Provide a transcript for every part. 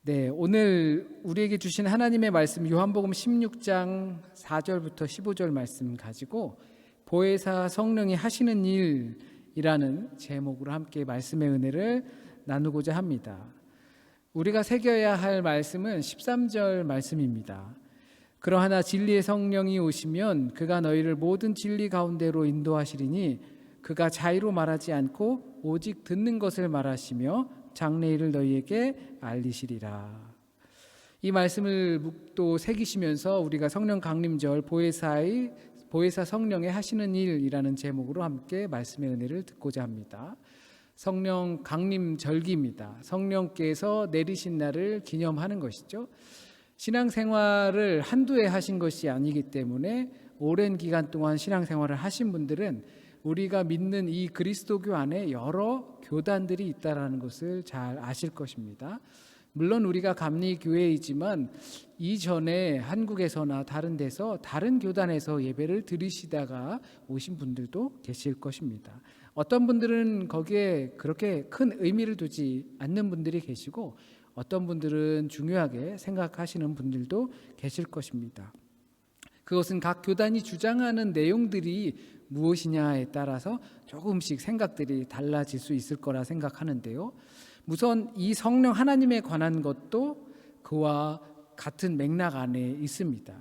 네, 오늘 우리에게 주신 하나님의 말씀 요한복음 16장 4절부터 15절 말씀 가지고 보혜사 성령이 하시는 일이라는 제목으로 함께 말씀의 은혜를 나누고자 합니다. 우리가 새겨야 할 말씀은 13절 말씀입니다. 그러하나 진리의 성령이 오시면 그가 너희를 모든 진리 가운데로 인도하시리니 그가 자의로 말하지 않고 오직 듣는 것을 말하시며 장래일을 너희에게 알리시리라. 이 말씀을 또 새기시면서 우리가 성령 강림절 보혜사 성령의 하시는 일이라는 제목으로 함께 말씀의 은혜를 듣고자 합니다. 성령 강림절기입니다. 성령께서 내리신 날을 기념하는 것이죠. 신앙생활을 한두 해 하신 것이 아니기 때문에 오랜 기간 동안 신앙생활을 하신 분들은 우리가 믿는 이 그리스도교 안에 여러 교단들이 있다는 것을 잘 아실 것입니다. 물론 우리가 감리교회이지만 이전에 한국에서나 다른 데서 다른 교단에서 예배를 드리시다가 오신 분들도 계실 것입니다. 어떤 분들은 거기에 그렇게 큰 의미를 두지 않는 분들이 계시고 어떤 분들은 중요하게 생각하시는 분들도 계실 것입니다. 그것은 각 교단이 주장하는 내용들이 무엇이냐에 따라서 조금씩 생각들이 달라질 수 있을 거라 생각하는데요. 우선 이 성령 하나님에 관한 것도 그와 같은 맥락 안에 있습니다.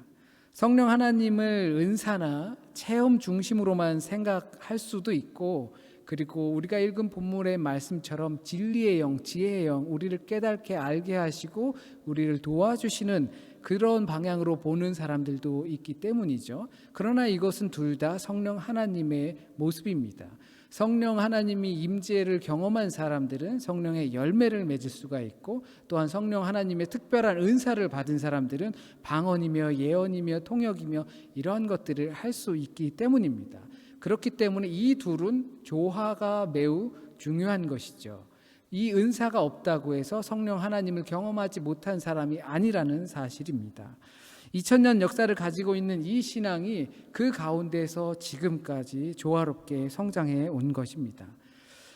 성령 하나님을 은사나 체험 중심으로만 생각할 수도 있고, 그리고 우리가 읽은 본문의 말씀처럼 진리의 영, 지혜의 영, 우리를 깨닫게 알게 하시고 우리를 도와주시는 그런 방향으로 보는 사람들도 있기 때문이죠. 그러나 이것은 둘 다 성령 하나님의 모습입니다. 성령 하나님이 임재를 경험한 사람들은 성령의 열매를 맺을 수가 있고, 또한 성령 하나님의 특별한 은사를 받은 사람들은 방언이며 예언이며 통역이며 이러한 것들을 할 수 있기 때문입니다. 그렇기 때문에 이 둘은 조화가 매우 중요한 것이죠. 이 은사가 없다고 해서 성령 하나님을 경험하지 못한 사람이 아니라는 사실입니다. 2000년 역사를 가지고 있는 이 신앙이 그 가운데서 지금까지 조화롭게 성장해 온 것입니다.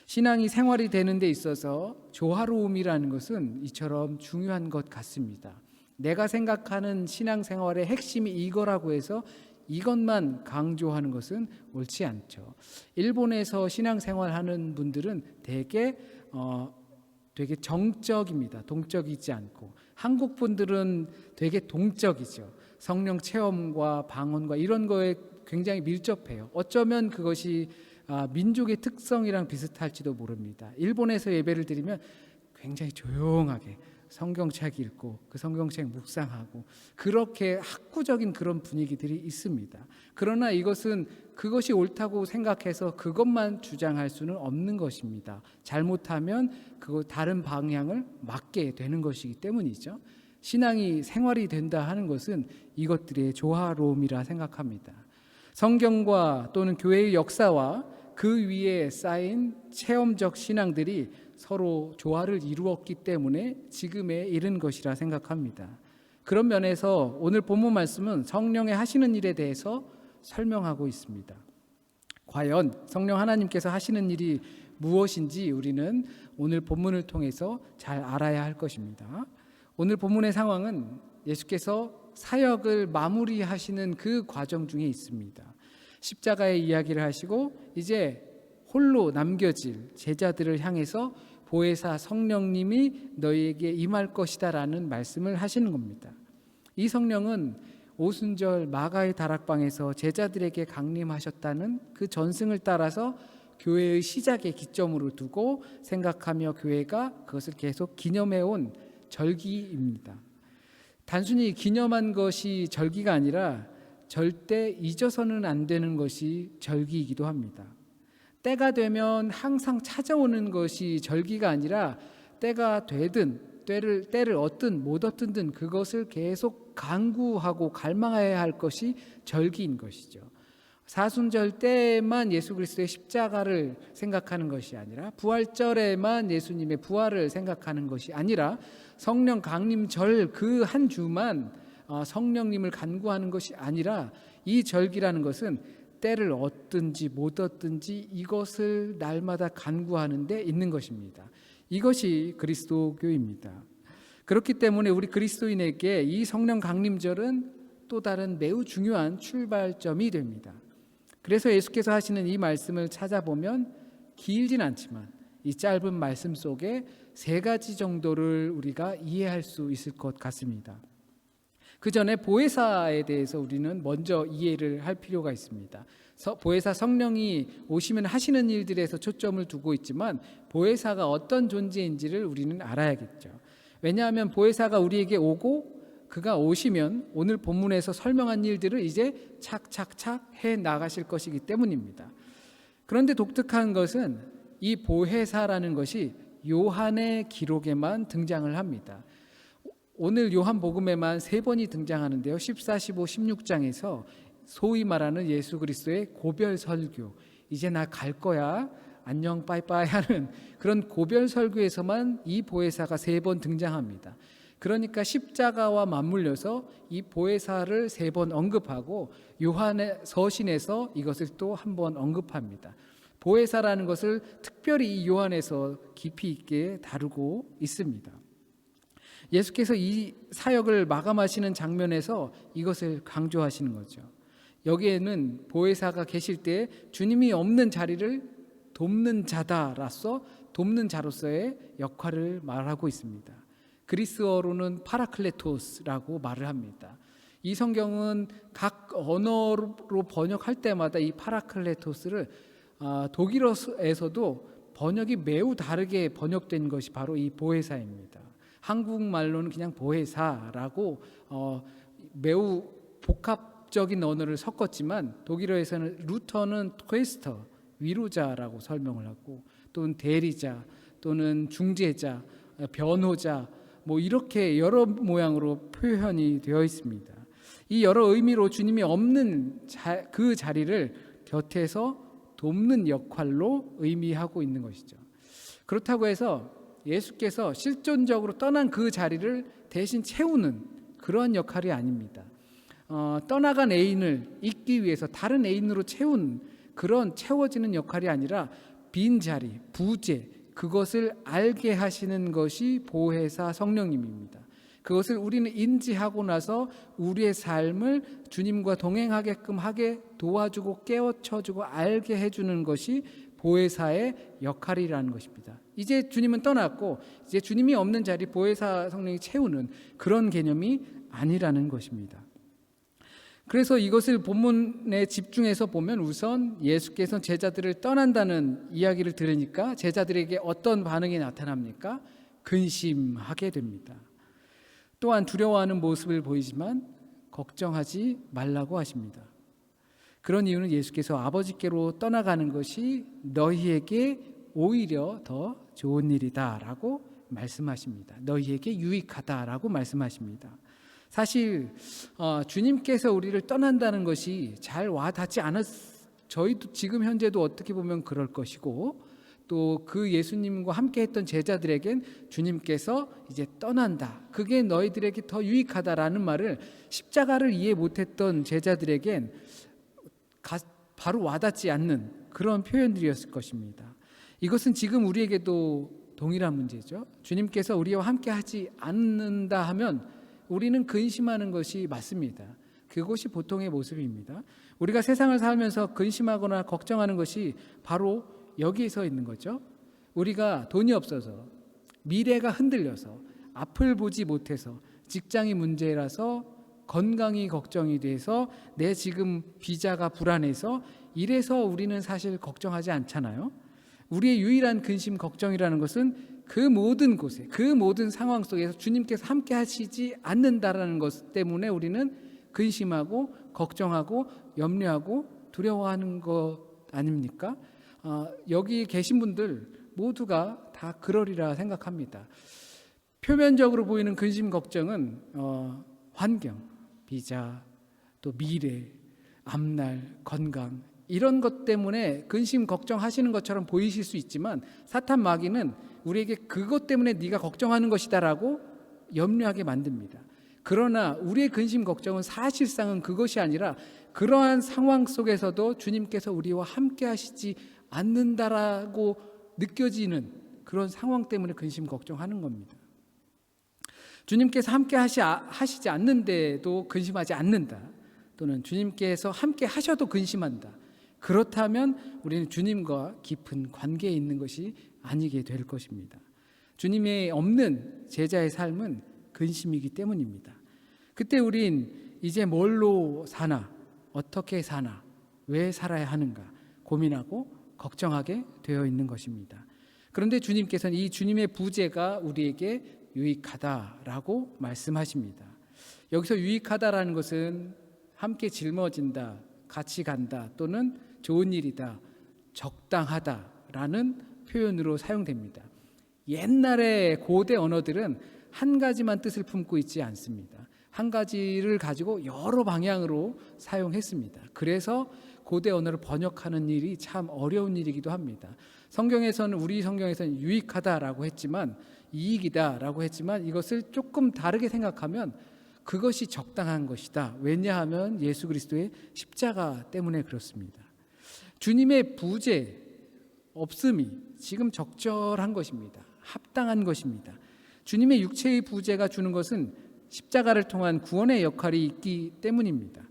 신앙이 생활이 되는 데 있어서 조화로움이라는 것은 이처럼 중요한 것 같습니다. 내가 생각하는 신앙생활의 핵심이 이거라고 해서 이것만 강조하는 것은 옳지 않죠. 일본에서 신앙생활하는 분들은 되게 정적입니다. 동적이지 않고, 한국 분들은 되게 동적이죠. 성령 체험과 방언과 이런 거에 굉장히 밀접해요. 어쩌면 그것이 민족의 특성이랑 비슷할지도 모릅니다. 일본에서 예배를 드리면 굉장히 조용하게 성경책 읽고 그 성경책 묵상하고 그렇게 학구적인 그런 분위기들이 있습니다. 그러나 이것은 그것이 옳다고 생각해서 그것만 주장할 수는 없는 것입니다. 잘못하면 그 다른 방향을 맞게 되는 것이기 때문이죠. 신앙이 생활이 된다 하는 것은 이것들의 조화로움이라 생각합니다. 성경과 또는 교회의 역사와 그 위에 쌓인 체험적 신앙들이 서로 조화를 이루었기 때문에 지금에 이른 것이라 생각합니다. 그런 면에서 오늘 본문 말씀은 성령의 하시는 일에 대해서 설명하고 있습니다. 과연 성령 하나님께서 하시는 일이 무엇인지 우리는 오늘 본문을 통해서 잘 알아야 할 것입니다. 오늘 본문의 상황은 예수께서 사역을 마무리하시는 그 과정 중에 있습니다. 십자가의 이야기를 하시고 이제 홀로 남겨질 제자들을 향해서 보혜사 성령님이 너희에게 임할 것이다 라는 말씀을 하시는 겁니다. 이 성령은 오순절 마가의 다락방에서 제자들에게 강림하셨다는 그 전승을 따라서 교회의 시작의 기점으로 두고 생각하며 교회가 그것을 계속 기념해온 절기입니다. 단순히 기념한 것이 절기가 아니라 절대 잊어서는 안 되는 것이 절기이기도 합니다. 때가 되면 항상 찾아오는 것이 절기가 아니라 때가 되든 때를 얻든 못 얻든 그것을 계속 간구하고 갈망해야 할 것이 절기인 것이죠. 사순절 때만 예수 그리스도의 십자가를 생각하는 것이 아니라, 부활절에만 예수님의 부활을 생각하는 것이 아니라, 성령 강림절 그 한 주만 성령님을 간구하는 것이 아니라, 이 절기라는 것은 때를 얻든지 못 얻든지 이것을 날마다 간구하는 데 있는 것입니다. 이것이 그리스도교입니다. 그렇기 때문에 우리 그리스도인에게 이 성령 강림절은 또 다른 매우 중요한 출발점이 됩니다. 그래서 예수께서 하시는 이 말씀을 찾아보면 길진 않지만 이 짧은 말씀 속에 세 가지 정도를 우리가 이해할 수 있을 것 같습니다. 그 전에 보혜사에 대해서 우리는 먼저 이해를 할 필요가 있습니다. 보혜사 성령이 오시면 하시는 일들에서 초점을 두고 있지만 보혜사가 어떤 존재인지를 우리는 알아야겠죠. 왜냐하면 보혜사가 우리에게 오고 그가 오시면 오늘 본문에서 설명한 일들을 이제 착착착 해 나가실 것이기 때문입니다. 그런데 독특한 것은 이 보혜사라는 것이 요한의 기록에만 등장을 합니다. 오늘 요한복음에만 3번이 등장하는데요. 14, 15, 16장에서 소위 말하는 예수 그리스도의 고별 설교, 이제 나 갈 거야, 안녕 빠이빠이 하는 그런 고별 설교에서만 이 보혜사가 3번 등장합니다. 그러니까 십자가와 맞물려서 이 보혜사를 3번 언급하고 요한의 서신에서 이것을 또 한 번 언급합니다. 보혜사라는 것을 특별히 이 요한에서 깊이 있게 다루고 있습니다. 예수께서 이 사역을 마감하시는 장면에서 이것을 강조하시는 거죠. 여기에는 보혜사가 계실 때 주님이 없는 자리를 돕는 자다라서 돕는 자로서의 역할을 말하고 있습니다. 그리스어로는 파라클레토스라고 말을 합니다. 이 성경은 각 언어로 번역할 때마다 이 파라클레토스를 독일어에서도 번역이 매우 다르게 번역된 것이 바로 이 보혜사입니다. 한국말로는 그냥 보혜사라고 매우 복합적인 언어를 섞었지만 독일어에서는 루터는 트웨스터, 위로자라고 설명을 하고 또는 대리자 또는 중재자, 변호자 뭐 이렇게 여러 모양으로 표현이 되어 있습니다. 이 여러 의미로 주님이 없는 그 자리를 곁에서 돕는 역할로 의미하고 있는 것이죠. 그렇다고 해서 예수께서 실존적으로 떠난 그 자리를 대신 채우는 그런 역할이 아닙니다. 떠나간 애인을 잊기 위해서 다른 애인으로 채운 그런 채워지는 역할이 아니라 빈 자리, 부재, 그것을 알게 하시는 것이 보혜사 성령님입니다. 그것을 우리는 인지하고 나서 우리의 삶을 주님과 동행하게끔 하게 도와주고 깨우쳐주고 알게 해주는 것이 보혜사의 역할이라는 것입니다. 이제 주님은 떠났고 이제 주님이 없는 자리 보혜사 성령이 채우는 그런 개념이 아니라는 것입니다. 그래서 이것을 본문에 집중해서 보면 우선 예수께서 제자들을 떠난다는 이야기를 들으니까 제자들에게 어떤 반응이 나타납니까? 근심하게 됩니다. 또한 두려워하는 모습을 보이지만 걱정하지 말라고 하십니다. 그런 이유는 예수께서 아버지께로 떠나가는 것이 너희에게 오히려 더 좋은 일이다라고 말씀하십니다. 너희에게 유익하다라고 말씀하십니다. 사실 주님께서 우리를 떠난다는 것이 잘 와닿지 저희도 지금 현재도 어떻게 보면 그럴 것이고 또 그 예수님과 함께 했던 제자들에겐 주님께서 이제 떠난다, 그게 너희들에게 더 유익하다라는 말을 십자가를 이해 못했던 제자들에겐 바로 와닿지 않는 그런 표현들이었을 것입니다. 이것은 지금 우리에게도 동일한 문제죠. 주님께서 우리와 함께 하지 않는다 하면 우리는 근심하는 것이 맞습니다. 그것이 보통의 모습입니다. 우리가 세상을 살면서 근심하거나 걱정하는 것이 바로 여기에서 있는 거죠. 우리가 돈이 없어서, 미래가 흔들려서, 앞을 보지 못해서, 직장이 문제라서, 건강이 걱정이 돼서, 내 지금 비자가 불안해서, 이래서 우리는 사실 걱정하지 않잖아요. 우리의 유일한 근심 걱정이라는 것은 그 모든 곳에, 그 모든 상황 속에서 주님께서 함께 하시지 않는다라는 것 때문에 우리는 근심하고 걱정하고 염려하고 두려워하는 것 아닙니까? 여기 계신 분들 모두가 다 그러리라 생각합니다. 표면적으로 보이는 근심 걱정은 환경, 비자, 또 미래, 앞날, 건강 이런 것 때문에 근심 걱정하시는 것처럼 보이실 수 있지만 사탄 마귀는 우리에게 그것 때문에 네가 걱정하는 것이다라고 염려하게 만듭니다. 그러나 우리의 근심 걱정은 사실상은 그것이 아니라 그러한 상황 속에서도 주님께서 우리와 함께 하시지 않는다라고 느껴지는 그런 상황 때문에 근심 걱정하는 겁니다. 주님께서 함께 하시지 않는데도 근심하지 않는다. 또는 주님께서 함께 하셔도 근심한다. 그렇다면 우리는 주님과 깊은 관계에 있는 것이 아니게 될 것입니다. 주님의 없는 제자의 삶은 근심이기 때문입니다. 그때 우린 이제 뭘로 사나, 어떻게 사나, 왜 살아야 하는가 고민하고 걱정하게 되어 있는 것입니다. 그런데 주님께서는 이 주님의 부재가 우리에게 유익하다라고 말씀하십니다. 여기서 유익하다라는 것은 함께 짊어진다, 같이 간다, 또는 좋은 일이다, 적당하다라는 표현으로 사용됩니다. 옛날의 고대 언어들은 한 가지만 뜻을 품고 있지 않습니다. 한 가지를 가지고 여러 방향으로 사용했습니다. 그래서 고대 언어를 번역하는 일이 참 어려운 일이기도 합니다. 우리 성경에서는 유익하다라고 했지만, 이익이다라고 했지만, 이것을 조금 다르게 생각하면 그것이 적당한 것이다. 왜냐하면 예수 그리스도의 십자가 때문에 그렇습니다. 주님의 부재, 없음이 지금 적절한 것입니다. 합당한 것입니다. 주님의 육체의 부재가 주는 것은 십자가를 통한 구원의 역할이 있기 때문입니다.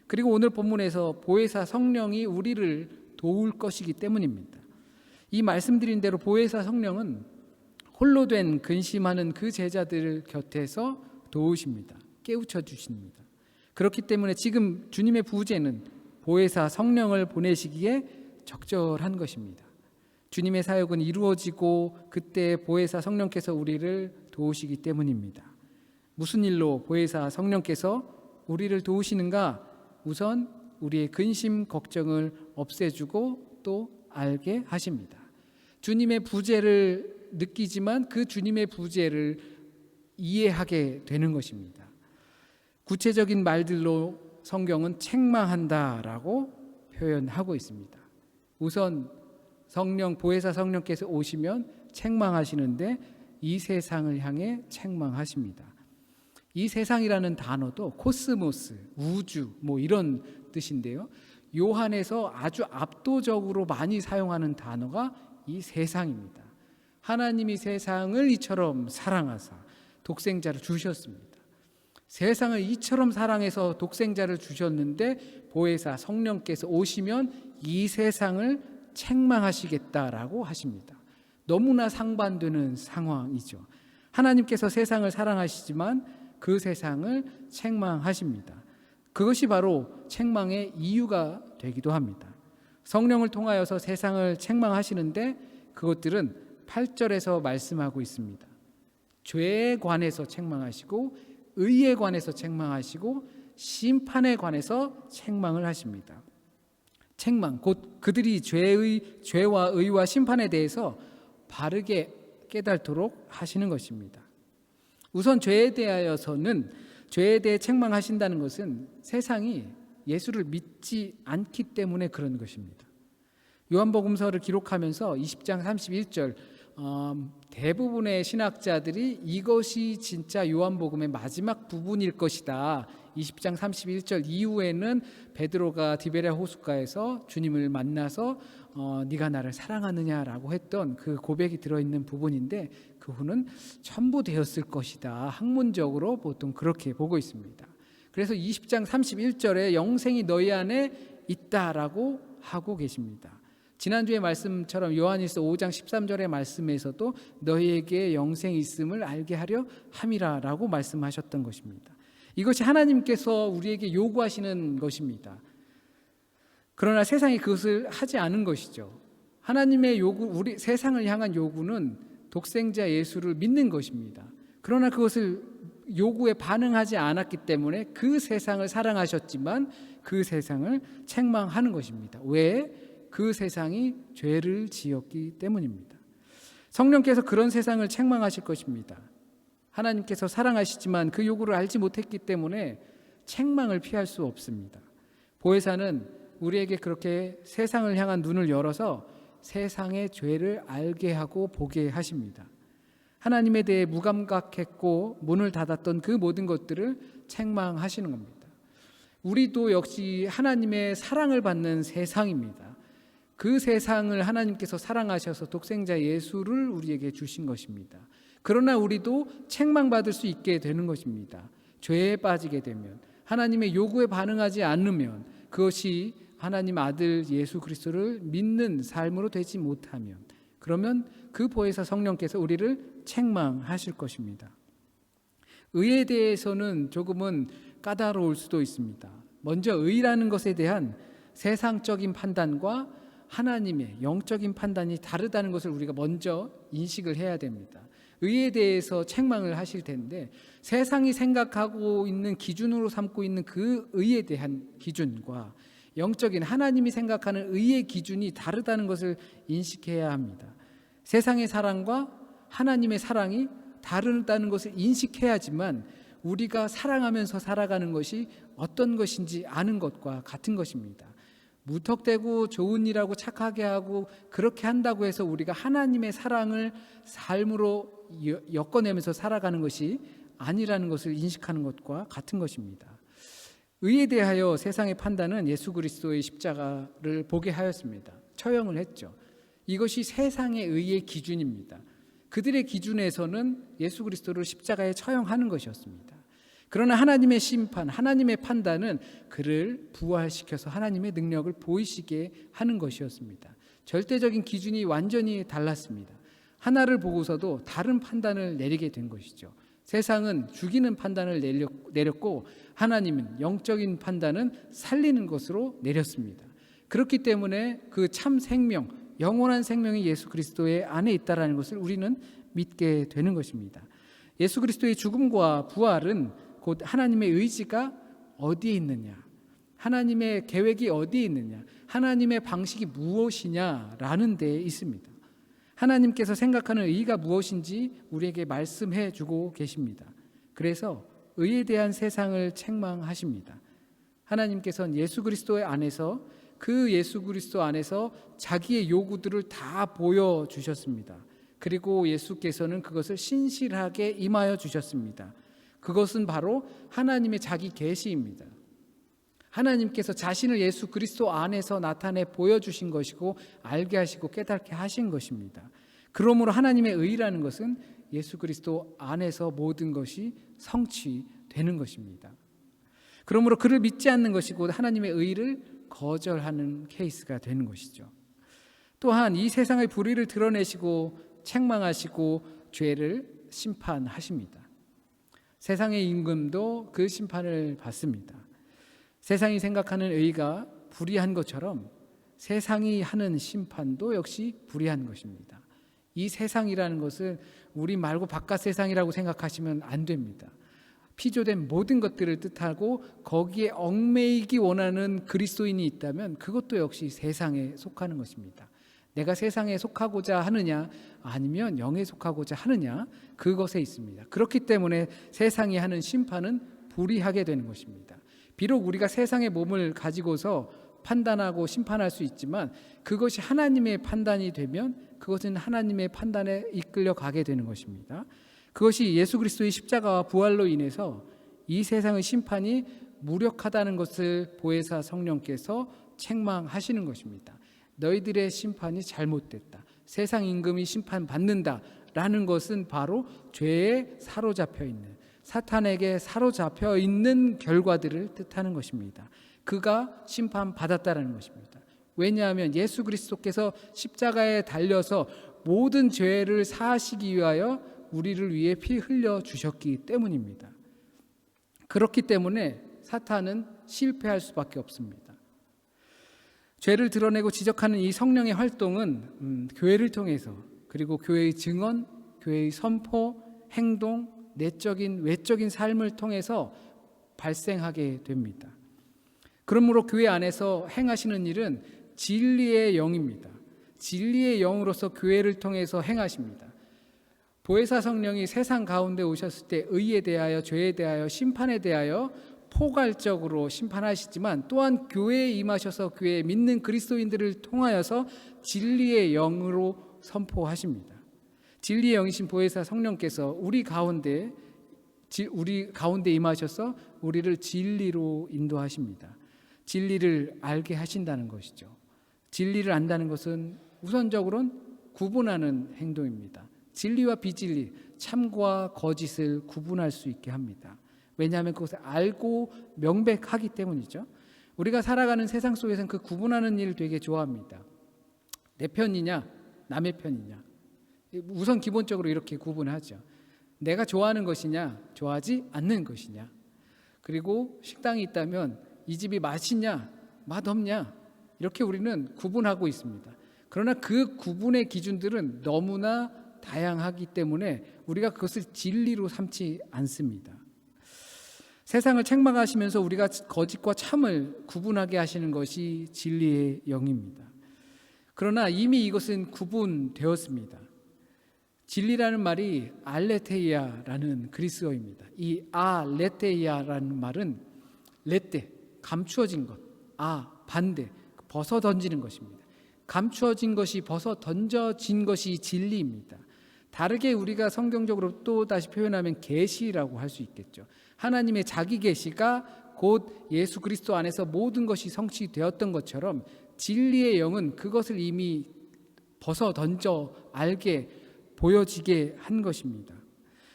그리고 오늘 본문에서 보혜사 성령이 우리를 도울 것이기 때문입니다. 이 말씀드린 대로 보혜사 성령은 홀로 된 근심하는 그 제자들 곁에서 도우십니다. 깨우쳐 주십니다. 그렇기 때문에 지금 주님의 부재는 보혜사 성령을 보내시기에 적절한 것입니다. 주님의 사역은 이루어지고 그때 보혜사 성령께서 우리를 도우시기 때문입니다. 무슨 일로 보혜사 성령께서 우리를 도우시는가? 우선 우리의 근심, 걱정을 없애주고 또 알게 하십니다. 주님의 부재를 느끼지만 그 주님의 부재를 이해하게 되는 것입니다. 구체적인 말들로 성경은 책망한다라고 표현하고 있습니다. 우선 보혜사 성령께서 오시면 책망하시는데 이 세상을 향해 책망하십니다. 이 세상이라는 단어도 코스모스, 우주 이런 뜻인데요. 요한에서 아주 압도적으로 많이 사용하는 단어가 이 세상입니다. 하나님이 세상을 이처럼 사랑하사 독생자를 주셨습니다. 세상을 이처럼 사랑해서 독생자를 주셨는데 보혜사 성령께서 오시면 이 세상을 책망하시겠다라고 하십니다. 너무나 상반되는 상황이죠. 하나님께서 세상을 사랑하시지만 그 세상을 책망하십니다. 그것이 바로 책망의 이유가 되기도 합니다. 성령을 통하여서 세상을 책망하시는데 그것들은 8절에서 말씀하고 있습니다. 죄에 관해서 책망하시고 의에 관해서 책망하시고 심판에 관해서 책망을 하십니다. 책망, 곧 그들이 죄와 의와 심판에 대해서 바르게 깨달도록 하시는 것입니다. 우선 죄에 대해 책망하신다는 것은 세상이 예수를 믿지 않기 때문에 그런 것입니다. 요한복음서를 기록하면서 20장 31절 대부분의 신학자들이 이것이 진짜 요한복음의 마지막 부분일 것이다. 20장 31절 이후에는 베드로가 디베랴 호숫가에서 주님을 만나서 네가 나를 사랑하느냐라고 했던 그 고백이 들어있는 부분인데 그 후는 첨부되었을 것이다. 학문적으로 보통 그렇게 보고 있습니다. 그래서 20장 31절에 영생이 너희 안에 있다라고 하고 계십니다. 지난주의 말씀처럼 요한일서 5장 13절의 말씀에서도 너희에게 영생이 있음을 알게 하려 함이라라고 말씀하셨던 것입니다. 이것이 하나님께서 우리에게 요구하시는 것입니다. 그러나 세상이 그것을 하지 않은 것이죠. 하나님의 우리 세상을 향한 요구는 독생자 예수를 믿는 것입니다. 그러나 그것을 요구에 반응하지 않았기 때문에 그 세상을 사랑하셨지만 그 세상을 책망하는 것입니다. 왜? 그 세상이 죄를 지었기 때문입니다. 성령께서 그런 세상을 책망하실 것입니다. 하나님께서 사랑하시지만 그 요구를 알지 못했기 때문에 책망을 피할 수 없습니다. 보혜사는 우리에게 그렇게 세상을 향한 눈을 열어서 세상의 죄를 알게 하고 보게 하십니다. 하나님에 대해 무감각했고 문을 닫았던 그 모든 것들을 책망하시는 겁니다. 우리도 역시 하나님의 사랑을 받는 세상입니다. 그 세상을 하나님께서 사랑하셔서 독생자 예수를 우리에게 주신 것입니다. 그러나 우리도 책망받을 수 있게 되는 것입니다. 죄에 빠지게 되면, 하나님의 요구에 반응하지 않으면, 그것이 하나님 아들 예수 그리스도를 믿는 삶으로 되지 못하면, 그러면 그 보혜사 성령께서 우리를 책망하실 것입니다. 의에 대해서는 조금은 까다로울 수도 있습니다. 먼저 의라는 것에 대한 세상적인 판단과 하나님의 영적인 판단이 다르다는 것을 우리가 먼저 인식을 해야 됩니다. 의에 대해서 책망을 하실 텐데, 세상이 생각하고 있는 기준으로 삼고 있는 그 의에 대한 기준과 영적인 하나님이 생각하는 의의 기준이 다르다는 것을 인식해야 합니다. 세상의 사랑과 하나님의 사랑이 다르다는 것을 인식해야지만 우리가 사랑하면서 살아가는 것이 어떤 것인지 아는 것과 같은 것입니다. 무턱대고 좋은 일하고 착하게 하고 그렇게 한다고 해서 우리가 하나님의 사랑을 삶으로 엮어내면서 살아가는 것이 아니라는 것을 인식하는 것과 같은 것입니다. 의에 대하여 세상의 판단은 예수 그리스도의 십자가를 보게 하였습니다. 처형을 했죠. 이것이 세상의 의의 기준입니다. 그들의 기준에서는 예수 그리스도를 십자가에 처형하는 것이었습니다. 그러나 하나님의 심판, 하나님의 판단은 그를 부활시켜서 하나님의 능력을 보이시게 하는 것이었습니다. 절대적인 기준이 완전히 달랐습니다. 하나를 보고서도 다른 판단을 내리게 된 것이죠. 세상은 죽이는 판단을 내렸고 하나님은 영적인 판단은 살리는 것으로 내렸습니다. 그렇기 때문에 그 참 생명, 영원한 생명이 예수 그리스도의 안에 있다는 것을 우리는 믿게 되는 것입니다. 예수 그리스도의 죽음과 부활은 곧 하나님의 의지가 어디에 있느냐, 하나님의 계획이 어디에 있느냐, 하나님의 방식이 무엇이냐라는 데에 있습니다. 하나님께서 생각하는 의가 무엇인지 우리에게 말씀해 주고 계십니다. 그래서 의에 대한 세상을 책망하십니다. 하나님께서는 예수 그리스도의 안에서, 그 예수 그리스도 안에서 자기의 요구들을 다 보여주셨습니다. 그리고 예수께서는 그것을 신실하게 임하여 주셨습니다. 그것은 바로 하나님의 자기 계시입니다. 하나님께서 자신을 예수 그리스도 안에서 나타내 보여주신 것이고 알게 하시고 깨닫게 하신 것입니다. 그러므로 하나님의 의라는 것은 예수 그리스도 안에서 모든 것이 성취되는 것입니다. 그러므로 그를 믿지 않는 것이고 하나님의 의를 거절하는 케이스가 되는 것이죠. 또한 이 세상의 불의를 드러내시고 책망하시고 죄를 심판하십니다. 세상의 임금도 그 심판을 받습니다. 세상이 생각하는 의가 불의한 것처럼 세상이 하는 심판도 역시 불의한 것입니다. 이 세상이라는 것을 우리 말고 바깥 세상이라고 생각하시면 안 됩니다. 피조된 모든 것들을 뜻하고 거기에 얽매이기 원하는 그리스도인이 있다면 그것도 역시 세상에 속하는 것입니다. 내가 세상에 속하고자 하느냐 아니면 영에 속하고자 하느냐, 그것에 있습니다. 그렇기 때문에 세상이 하는 심판은 불의하게 되는 것입니다. 비록 우리가 세상의 몸을 가지고서 판단하고 심판할 수 있지만 그것이 하나님의 판단이 되면 그것은 하나님의 판단에 이끌려 가게 되는 것입니다. 그것이 예수 그리스도의 십자가와 부활로 인해서 이 세상의 심판이 무력하다는 것을 보혜사 성령께서 책망하시는 것입니다. 너희들의 심판이 잘못됐다. 세상 임금이 심판받는다라는 것은 바로 죄에 사로잡혀 있는, 사탄에게 사로잡혀 있는 결과들을 뜻하는 것입니다. 그가 심판받았다라는 것입니다. 왜냐하면 예수 그리스도께서 십자가에 달려서 모든 죄를 사하시기 위하여 우리를 위해 피 흘려 주셨기 때문입니다. 그렇기 때문에 사탄은 실패할 수밖에 없습니다. 죄를 드러내고 지적하는 이 성령의 활동은 교회를 통해서, 그리고 교회의 증언, 교회의 선포, 행동, 내적인 외적인 삶을 통해서 발생하게 됩니다. 그러므로 교회 안에서 행하시는 일은 진리의 영입니다. 진리의 영으로서 교회를 통해서 행하십니다. 보혜사 성령이 세상 가운데 오셨을 때 의에 대하여, 죄에 대하여, 심판에 대하여 포괄적으로 심판하시지만 또한 교회에 임하셔서 교회에 믿는 그리스도인들을 통하여서 진리의 영으로 선포하십니다. 진리의 영이신 보혜사 성령께서 우리 가운데 임하셔서 우리를 진리로 인도하십니다. 진리를 알게 하신다는 것이죠. 진리를 안다는 것은 우선적으로는 구분하는 행동입니다. 진리와 비진리, 참과 거짓을 구분할 수 있게 합니다. 왜냐하면 그것을 알고 명백하기 때문이죠. 우리가 살아가는 세상 속에서는 그 구분하는 일을 되게 좋아합니다. 내 편이냐 남의 편이냐, 우선 기본적으로 이렇게 구분하죠. 내가 좋아하는 것이냐 좋아하지 않는 것이냐, 그리고 식당이 있다면 이 집이 맛있냐 맛없냐, 이렇게 우리는 구분하고 있습니다. 그러나 그 구분의 기준들은 너무나 다양하기 때문에 우리가 그것을 진리로 삼지 않습니다. 세상을 책망하시면서 우리가 거짓과 참을 구분하게 하시는 것이 진리의 영입니다. 그러나 이미 이것은 구분되었습니다. 진리라는 말이 알레테이아라는 그리스어입니다. 이 알레테이아라는 말은 레테, 감추어진 것, 반대, 벗어 던지는 것입니다. 감추어진 것이 벗어 던져진 것이 진리입니다. 다르게 우리가 성경적으로 또 다시 표현하면 계시라고 할 수 있겠죠. 하나님의 자기 계시가 곧 예수 그리스도 안에서 모든 것이 성취되었던 것처럼 진리의 영은 그것을 이미 벗어 던져 알게 보여지게 한 것입니다.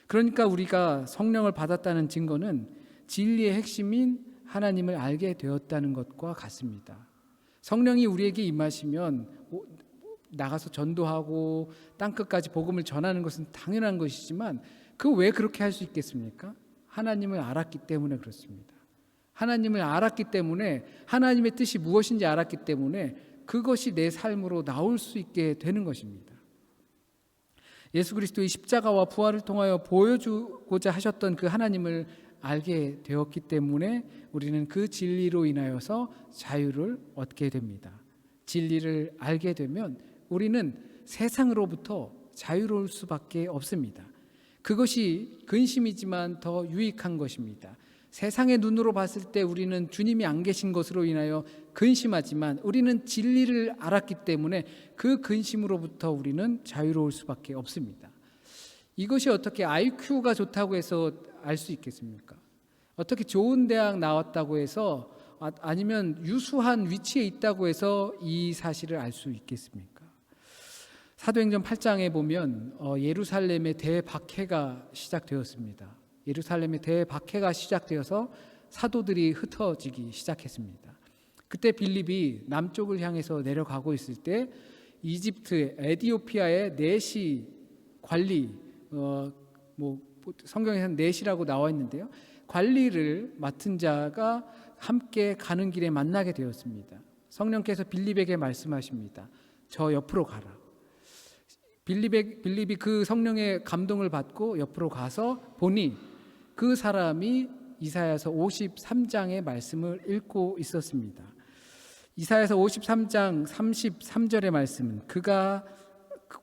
그러니까 우리가 성령을 받았다는 증거는 진리의 핵심인 하나님을 알게 되었다는 것과 같습니다. 성령이 우리에게 임하시면 나가서 전도하고 땅끝까지 복음을 전하는 것은 당연한 것이지만 그 왜 그렇게 할 수 있겠습니까? 하나님을 알았기 때문에 그렇습니다. 하나님을 알았기 때문에, 하나님의 뜻이 무엇인지 알았기 때문에 그것이 내 삶으로 나올 수 있게 되는 것입니다. 예수 그리스도의 십자가와 부활을 통하여 보여주고자 하셨던 그 하나님을 알게 되었기 때문에 우리는 그 진리로 인하여서 자유를 얻게 됩니다. 진리를 알게 되면 우리는 세상으로부터 자유로울 수밖에 없습니다. 그것이 근심이지만 더 유익한 것입니다. 세상의 눈으로 봤을 때 우리는 주님이 안 계신 것으로 인하여 근심하지만 우리는 진리를 알았기 때문에 그 근심으로부터 우리는 자유로울 수밖에 없습니다. 이것이 어떻게 IQ가 좋다고 해서 알 수 있겠습니까? 어떻게 좋은 대학 나왔다고 해서 아니면 유수한 위치에 있다고 해서 이 사실을 알 수 있겠습니까? 사도행전 8장에 보면 예루살렘의 대박해가 시작되었습니다. 예루살렘의 대박해가 시작되어서 사도들이 흩어지기 시작했습니다. 그때 빌립이 남쪽을 향해서 내려가고 있을 때 이집트, 에디오피아의 내시 관리, 성경에서는 내시라고 나와 있는데요. 관리를 맡은 자가 함께 가는 길에 만나게 되었습니다. 성령께서 빌립에게 말씀하십니다. 저 옆으로 가라. 빌립이 그 성령의 감동을 받고 옆으로 가서 보니 그 사람이 이사야서 53장의 말씀을 읽고 있었습니다. 이사야서 53장 33절의 말씀은 그가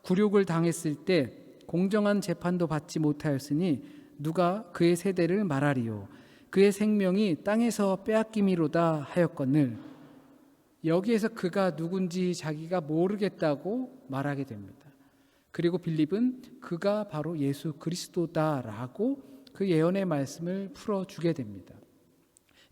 굴욕을 당했을 때 공정한 재판도 받지 못하였으니 누가 그의 세대를 말하리요. 그의 생명이 땅에서 빼앗김이로다 하였거늘. 여기에서 그가 누군지 자기가 모르겠다고 말하게 됩니다. 그리고 빌립은 그가 바로 예수 그리스도다라고 그 예언의 말씀을 풀어주게 됩니다.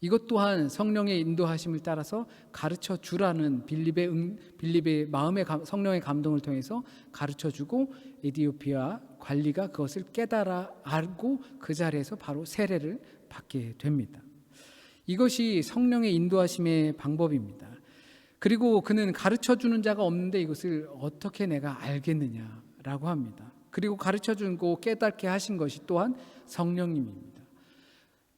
이것 또한 성령의 인도하심을 따라서 가르쳐 주라는 빌립의 마음의 성령의 감동을 통해서 가르쳐 주고 에디오피아 관리가 그것을 깨달아 알고 그 자리에서 바로 세례를 받게 됩니다. 이것이 성령의 인도하심의 방법입니다. 그리고 그는 가르쳐 주는 자가 없는데 이것을 어떻게 내가 알겠느냐라고 합니다. 그리고 가르쳐 주고 깨닫게 하신 것이 또한 성령님입니다.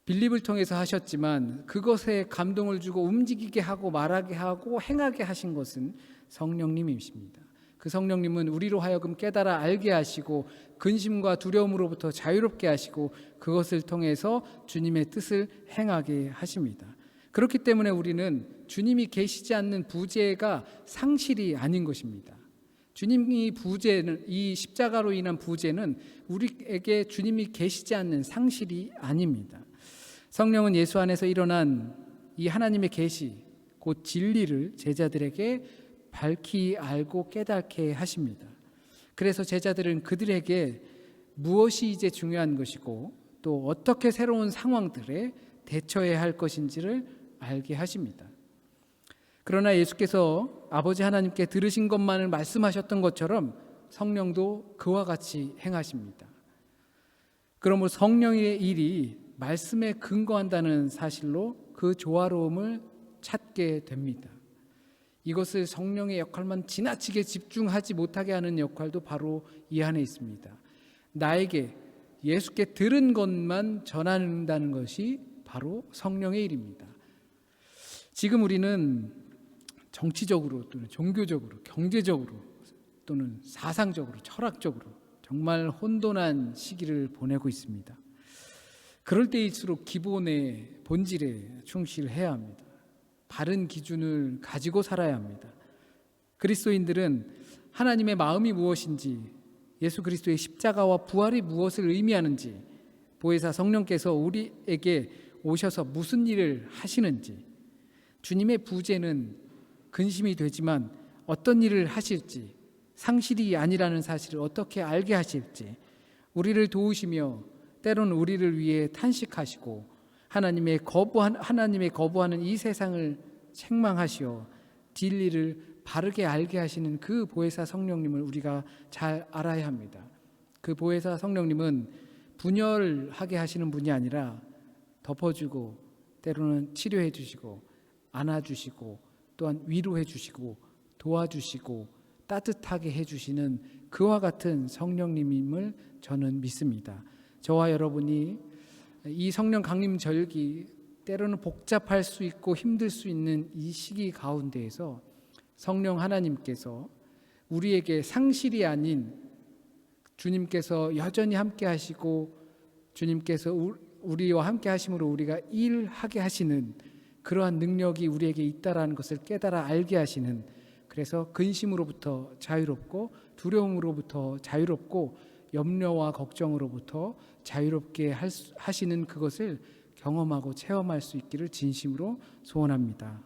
빌립을 통해서 하셨지만 그것에 감동을 주고 움직이게 하고 말하게 하고 행하게 하신 것은 성령님이십니다. 그 성령님은 우리로 하여금 깨달아 알게 하시고 근심과 두려움으로부터 자유롭게 하시고 그것을 통해서 주님의 뜻을 행하게 하십니다. 그렇기 때문에 우리는 주님이 계시지 않는 부재가 상실이 아닌 것입니다. 주님이 부재는, 이 십자가로 인한 부재는 우리에게 주님이 계시지 않는 상실이 아닙니다. 성령은 예수 안에서 일어난 이 하나님의 계시, 곧 진리를 제자들에게 밝히 알고 깨닫게 하십니다. 그래서 제자들은 그들에게 무엇이 이제 중요한 것이고 또 어떻게 새로운 상황들에 대처해야 할 것인지를 알게 하십니다. 그러나 예수께서 아버지 하나님께 들으신 것만을 말씀하셨던 것처럼 성령도 그와 같이 행하십니다. 그러므로 성령의 일이 말씀에 근거한다는 사실로 그 조화로움을 찾게 됩니다. 이것을 성령의 역할만 지나치게 집중하지 못하게 하는 역할도 바로 이 안에 있습니다. 나에게 예수께 들은 것만 전한다는 것이 바로 성령의 일입니다. 지금 우리는 정치적으로 또는 종교적으로, 경제적으로 또는 사상적으로, 철학적으로 정말 혼돈한 시기를 보내고 있습니다. 그럴 때일수록 기본의 본질에 충실해야 합니다. 바른 기준을 가지고 살아야 합니다. 그리스도인들은 하나님의 마음이 무엇인지, 예수 그리스도의 십자가와 부활이 무엇을 의미하는지, 보혜사 성령께서 우리에게 오셔서 무슨 일을 하시는지, 주님의 부재는 근심이 되지만 어떤 일을 하실지, 상실이 아니라는 사실을 어떻게 알게 하실지, 우리를 도우시며 때로는 우리를 위해 탄식하시고 하나님의 거부하는 이 세상을 책망하시어 진리를 바르게 알게 하시는 그 보혜사 성령님을 우리가 잘 알아야 합니다. 그 보혜사 성령님은 분열하게 하시는 분이 아니라 덮어주고 때로는 치료해 주시고 안아주시고 또한 위로해 주시고 도와주시고 따뜻하게 해주시는 그와 같은 성령님임을 저는 믿습니다. 저와 여러분이 이 성령 강림 절기, 때로는 복잡할 수 있고 힘들 수 있는 이 시기 가운데에서 성령 하나님께서 우리에게 상실이 아닌, 주님께서 여전히 함께 하시고 주님께서 우리와 함께 하심으로 우리가 일하게 하시는 그러한 능력이 우리에게 있다라는 것을 깨달아 알게 하시는, 그래서 근심으로부터 자유롭고 두려움으로부터 자유롭고 염려와 걱정으로부터 자유롭게 하시는 그것을 경험하고 체험할 수 있기를 진심으로 소원합니다.